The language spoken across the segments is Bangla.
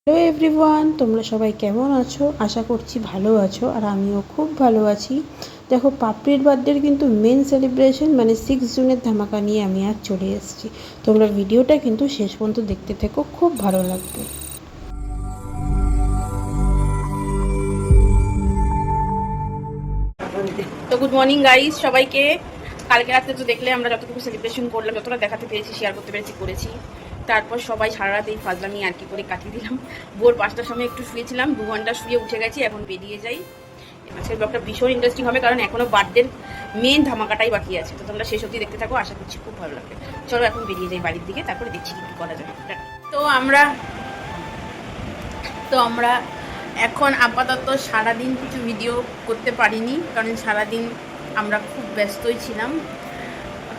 হ্যালো এভরিওয়ান, তোমরা সবাই কেমন আছো? আশা করছি ভালো আছো, আর আমিও খুব ভালো আছি। দেখো, পাপড়ির বার্থডের কিন্তু মেন সেলিব্রেশন মানে 6 জুনের ধামাকা নিয়ে আমি আজ চলে এসেছি। তোমরা ভিডিওটা কিন্তু শেষ পর্যন্ত দেখতে থেকো, খুব ভালো লাগবে। তো গুড মর্নিং গাইস সবাইকে। কালকে রাতে তো দেখলে আমরা যতটুকু সেলিব্রেশন করলাম, যতটা দেখাতে পেরেছি, শেয়ার করতে পেরেছি করেছি। তারপর সবাই সারা রাত এই ফাজলামি আর কি করে কাটিয়ে দিলাম। ভোর 5টার সময় একটু শুয়েছিলাম, 2 ঘন্টা শুয়ে উঠে গেছি, এখন বেরিয়ে যাই। আজকের ব্লগটা ভীষণ ইন্টারেস্টিং হবে, কারণ এখনো বার্থডের মেন ধামাকাটাই বাকি আছে। তো তোমরা শেষ অবধি দেখতে থাকো, আশা করছি খুব ভালো লাগবে। চলো এখন বেরিয়ে যাই বাড়ির দিকে, তারপরে দেখছি কি করা যায়। তো আমরা এখন আপাতত সারাদিন কিছু ভিডিও করতে পারিনি, কারণ সারাদিন আমরা খুব ব্যস্তই ছিলাম।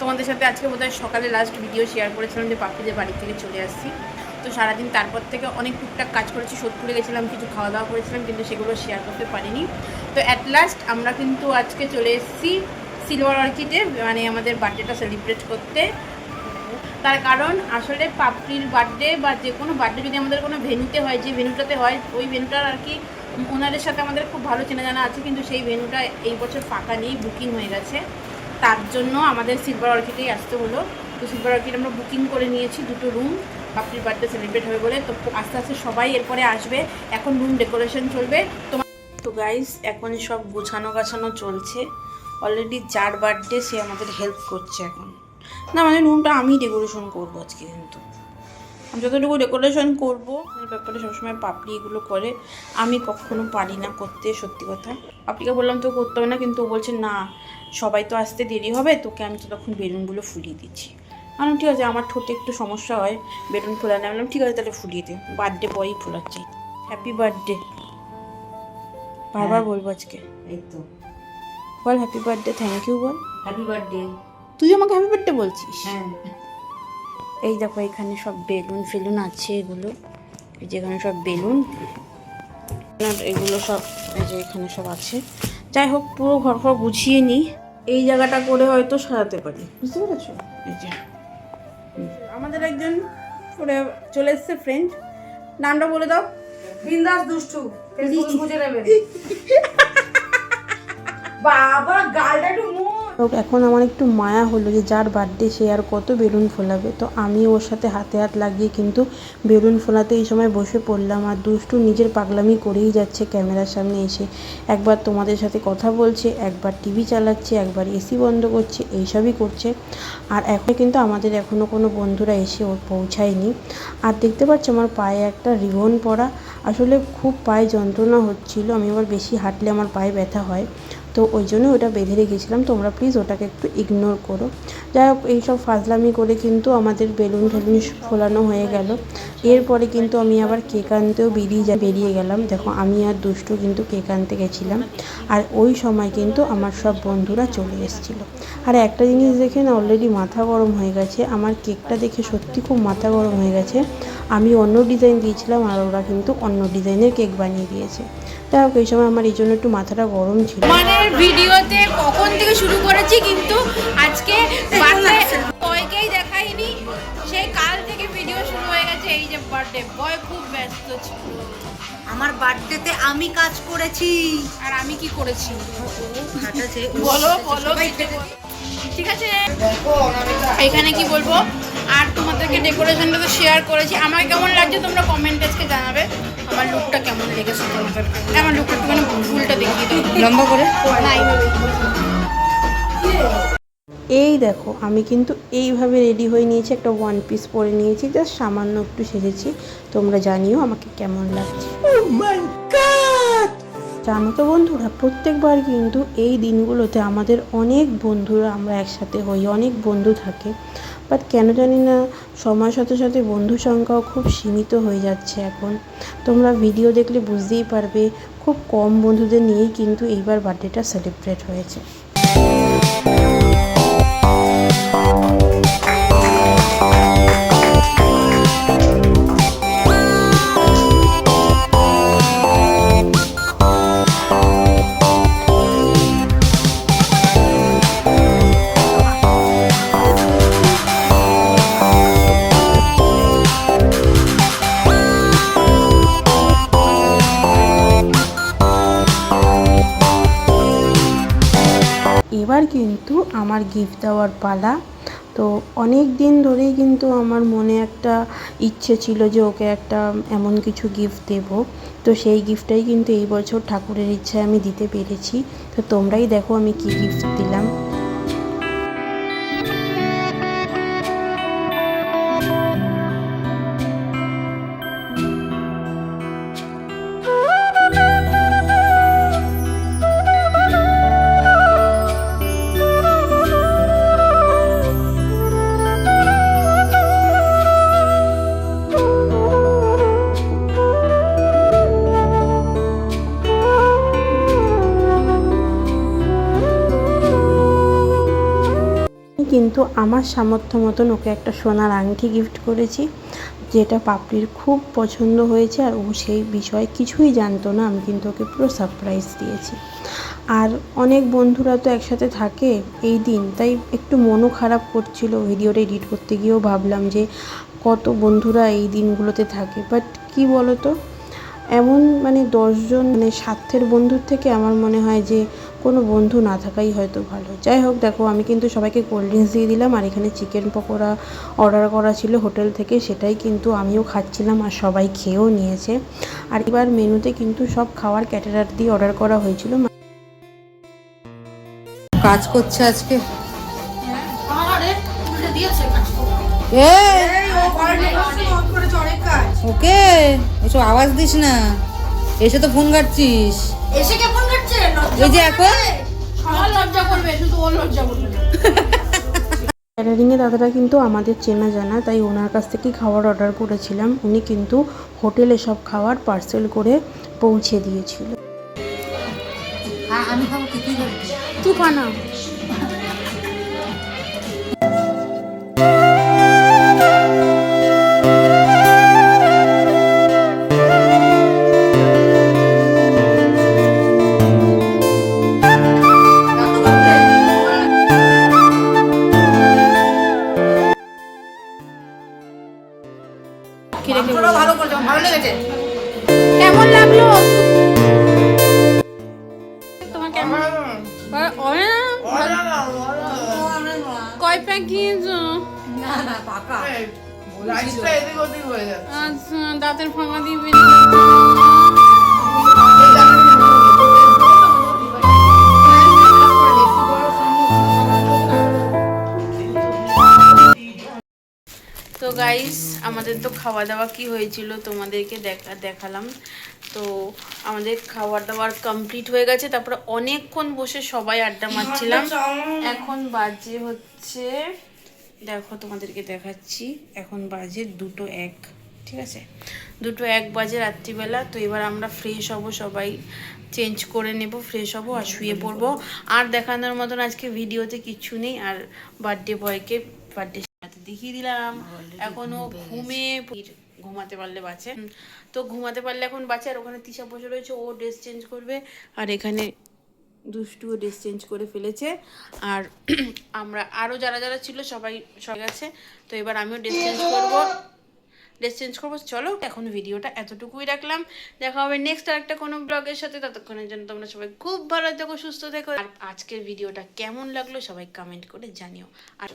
তোমাদের সাথে আজকে বোধহয় সকালে লাস্ট ভিডিও শেয়ার করেছিলাম যে পাখিদের বাড়ি থেকে চলে আসছি। তো সারাদিন তারপর থেকে অনেক টুকটাক কাজ করেছি, সোদপুরে গেছিলাম, কিছু খাওয়া দাওয়া করেছিলাম, কিন্তু সেগুলো শেয়ার করতে পারিনি। তো অ্যাট লাস্ট আমরা কিন্তু আজকে চলে এসেছি সিলভার অর্কিডে, মানে আমাদের বার্থডেটা সেলিব্রেট করতে। তার কারণ আসলে পাপড়ির বার্থডে বা যে কোনো বার্থডে যদি আমাদের কোনো ভেন্যুতে হয়, যে ভেন্যুটাতে হয়, ওই ভেন্যুটার আর কি ওনাদের সাথে আমাদের খুব ভালো চেনা জানা আছে, কিন্তু সেই ভেন্যুটা এই বছর ফাঁকা নেই, বুকিং হয়ে গেছে। তার জন্য আমাদের সিলভার অর্কিডেই আসতে হলো। তো সিলভার অর্কিড আমরা বুকিং করে নিয়েছি 2টো রুম, পাপড়ির বার্থডে সেলিব্রেট হবে বলে। তো আস্তে আস্তে সবাই এরপরে আসবে, এখন রুম ডেকোরেশন চলবে। তো গাইস, এখন সব গোছানো গাছানো চলছে। অলরেডি যার বার্থডে সে আমাদের হেল্প করছে এখন। না, মানে রুমটা আমি ডেকোরেশন করবো আজকে, কিন্তু আমি যতটুকু ডেকোরেশন করবো ব্যাপারে সবসময় পাপড়ি এগুলো করে, আমি কখনো পারি না করতে, সত্যি কথা। পাপড়িকে বললাম তো করতে হবে না, কিন্তু ও বলছে না, সবাই তো আসতে দেরি হবে, তোকে আমি তো তখন বেলুনগুলো ফুলিয়ে দিচ্ছি। আমি ঠিক আছে, আমার ঠোঁটে একটু সমস্যা হয় বেলুন ফোলানো। বললাম ঠিক আছে, তাহলে ফুলিয়ে দে, বার্থডে বয়ই ফোলাচ্ছি। হ্যাপি বার্থডে বারবার বলবো আজকে। এই তো বল হ্যাপি বার্থডে, থ্যাংক ইউ বল। Happy birthday. তুই আমাকে হ্যাপি বার্থডে বলছিস? হ্যাঁ। এই দেখো, এখানে সব বেলুন ফেলুন আছে, এগুলো এই যে এখানে সব বেলুন, এগুলো সব এই যে এখানে সব আছে। যাই হোক, পুরো ঘর ঘর গুছিয়ে নিই, এই জায়গাটা করে হয়তো সাজাতে পারি, বুঝতে পেরেছো? এই যে আমাদের একজন করে চলে এসছে ফ্রেন্ড, নামটা বলে দাও। বিন্দাস দুষ্টু, ফেসবুক খুঁজে নেবেন। বাবা গালটা একটু এখন আমার একটু মায়া হলো যে যার বার্থডে সে আর কত বেলুন ফোলাবে। তো আমি ওর সাথে হাতে হাত লাগিয়ে কিন্তু বেলুন ফোলাতে এই সময় বসে পড়লাম। আর দুষ্টু নিজের পাগলামি করেই যাচ্ছে ক্যামেরার সামনে এসে, একবার তোমাদের সাথে কথা বলছে, একবার টিভি চালাচ্ছে, একবার এসি বন্ধ করছে, এইসবই করছে। আর এখন কিন্তু আমাদের এখনও কোনো বন্ধুরা এসে ওর পৌঁছায়নি। আর দেখতে পাচ্ছ আমার পায়ে একটা রিবন পরা, আসলে খুব পায়ে যন্ত্রণা হচ্ছিল, আমি আবার বেশি হাঁটলে আমার পায়ে ব্যথা হয়, তো ওই জন্য ওটা বেঁধে রেখেছিলাম। তোমরা প্লিজ ওটাকে একটু ইগনোর করো। যাই হোক, এইসব ফাজলামি করে কিন্তু আমাদের বেলুন টেলুন ফোলানো হয়ে গেল। এরপরে কিন্তু আমি আবার কেক আনতেও বেরিয়ে গেলাম। দেখো, আমি আর দুষ্টু কিন্তু কেক আনতে গেছিলাম, আর ওই সময় কিন্তু আমার সব বন্ধুরা চলে এসেছিলো। আর একটা জিনিস দেখে না অলরেডি মাথা গরম হয়ে গেছে, আমার কেকটা দেখে সত্যি খুব মাথা গরম হয়ে গেছে। আমি অন্য ডিজাইন দিয়েছিলাম, আর ওরা কিন্তু অন্য ডিজাইনের কেক বানিয়ে দিয়েছে। যাই হোক, এই সময় আমার এই জন্য একটু মাথাটা গরম ছিল। মানে ভিডিওতে কখন থেকে শুরু করেছি, কিন্তু আজকে বয়কেই দেখাইনি, সেই কাল থেকে ভিডিও শুরু হয়ে গেছে। এই যে বার্থডে বয় খুব ব্যস্ত ছিল, আমার বার্থডেতে আমি কাজ করেছি। আর আমি কি করেছি বলো বলো ঠিক আছে। এখানে কি বলবো, আর তোমাদেরকে ডেকোরেশনটা তো শেয়ার করেছি। আমার কেমন লাগছে তোমরা কমেন্ট আজকে জানাবে। আমার লুকটা কেমন লেগেছে তোমাদের? আমার লুকটা একটু মানে ফুলটা দেখিয়ে দাও লম্বা করে। এই দেখো, আমি কিন্তু এইভাবে রেডি হয়ে নিয়েছি, একটা ওয়ান পিস পরে নিয়েছি, জাস্ট সামান্য একটু সেজেছি। তোমরা জানিও আমাকে কেমন লাগছে। জানো তো বন্ধুরা, প্রত্যেকবার কিন্তু এই দিনগুলোতে আমাদের অনেক বন্ধুরা আমরা একসাথে হই, অনেক বন্ধু থাকে, বাট কেন জানি না সময়ের সাথে সাথে বন্ধু সংখ্যাও খুব সীমিত হয়ে যাচ্ছে এখন। তোমরা ভিডিও দেখলে বুঝতেই পারবে, খুব কম বন্ধুদের নিয়েই কিন্তু এইবার বার্থডেটা সেলিব্রেট হয়েছে। এবার কিন্তু আমার গিফট দেওয়ার পালা। তো অনেক দিন ধরেই কিন্তু আমার মনে একটা ইচ্ছে ছিল যে ওকে একটা এমন কিছু গিফট দেব। তো সেই গিফটটাই কিন্তু এই বছর ঠাকুরের ইচ্ছায় আমি দিতে পেরেছি। তো তোমরাই দেখো আমি কি গিফট দিলাম। কিন্তু আমার সামর্থ্য মতন ওকে একটা সোনার আংটি গিফট করেছি, যেটা পাপড়ির খুব পছন্দ হয়েছে। আর ও সেই বিষয়ে কিছুই জানতো না, আমি কিন্তু ওকে পুরো সারপ্রাইজ দিয়েছি। আর অনেক বন্ধুরা তো একসাথে থাকে এই দিন, তাই একটু মনও খারাপ করছিল। ভিডিওটা এডিট করতে গিয়েও ভাবলাম যে কত বন্ধুরা এই দিনগুলোতে থাকে, বাট কি বলো তো, এমন মানে 10 জন মানে স্বার্থের বন্ধুর থেকে আমার মনে হয় যে কোনো বন্ধু না থাকাই হয়তো ভালো। যাই হোক, দেখো আমি কিন্তু সবাইকে কোল্ড ড্রিঙ্কস দিয়ে দিলাম। আর এখানে চিকেন পকোড়া অর্ডার করা ছিল হোটেল থেকে, সেটাই কিন্তু আমিও খাচ্ছিলাম আর সবাই খেয়েও নিয়েছে। আর এবার মেনুতে কিন্তু সব খাওয়ার ক্যাটারার দিয়ে অর্ডার করা হয়েছিল। কাজ করছে আজকে। ওকে ওসব আওয়াজ দিস না, এসে তো ফোন ঘাটছিস। এসে কে ফোন করছে? এই যে এখন আমার লজ্জা করবে, শুধু ওর লজ্জা করবে না। ক্যাটারিংয়ে দাদারা কিন্তু আমাদের চেনা জানা, তাই ওনার কাছ থেকেই খাবার অর্ডার করেছিলাম। উনি কিন্তু হোটেলে সব খাবার পার্সেল করে পৌঁছে দিয়েছিল। আমি খাবো, কি করবি? তুই খানা। ভালো করছো, ভালো লেগেছে। কেমন লাগলো তোমার? কেমন কয় প্যাক দিয়েছো? না না পাকা। আচ্ছা, দাঁতের ফাঁকা দিবে। তো গাইস, আমাদের তো খাওয়া দাওয়া কি হয়েছিল তোমাদেরকে দেখালাম। তো আমাদের খাওয়া দাওয়ার কমপ্লিট হয়ে গেছে। তারপরে অনেকক্ষণ বসে সবাই আড্ডা মারছিলাম। এখন বাজে হচ্ছে, দেখো তোমাদেরকে দেখাচ্ছি, এখন বাজে 2:01। ঠিক আছে, 2:01 বাজে রাত্রিবেলা। তো এবার আমরা ফ্রেশ হব, সবাই চেঞ্জ করে নেব, ফ্রেশ হব আর শুয়ে পড়বো। আর দেখানোর মতন আজকে ভিডিওতে কিছু নেই। আর বার্থডে বয়কে বার্থডে দেখিয়ে দিলাম। এখনো ঘুমাতে পারলে বাঁচে, তো ঘুমাতে পারলে এখন বাঁচে। আর ওখানে তিশা বসে রয়েছে, ও ড্রেস চেঞ্জ করবে। আর এখানে দুষ্টুও ড্রেস চেঞ্জ করে ফেলেছে। আর আমরা আরও যারা যারা ছিল সবাই গেছে। তো এবার আমিও ড্রেস চেঞ্জ করবো। চলো, এখন ভিডিওটা এতটুকুই রাখলাম। দেখা হবে নেক্সট আরেকটা কোনো ব্লগের সাথে। ততক্ষণের জন্য তোমরা সবাই খুব ভালো থেকো, সুস্থ থেকো। আর আজকের ভিডিওটা কেমন লাগলো সবাই কমেন্ট করে জানিও। আর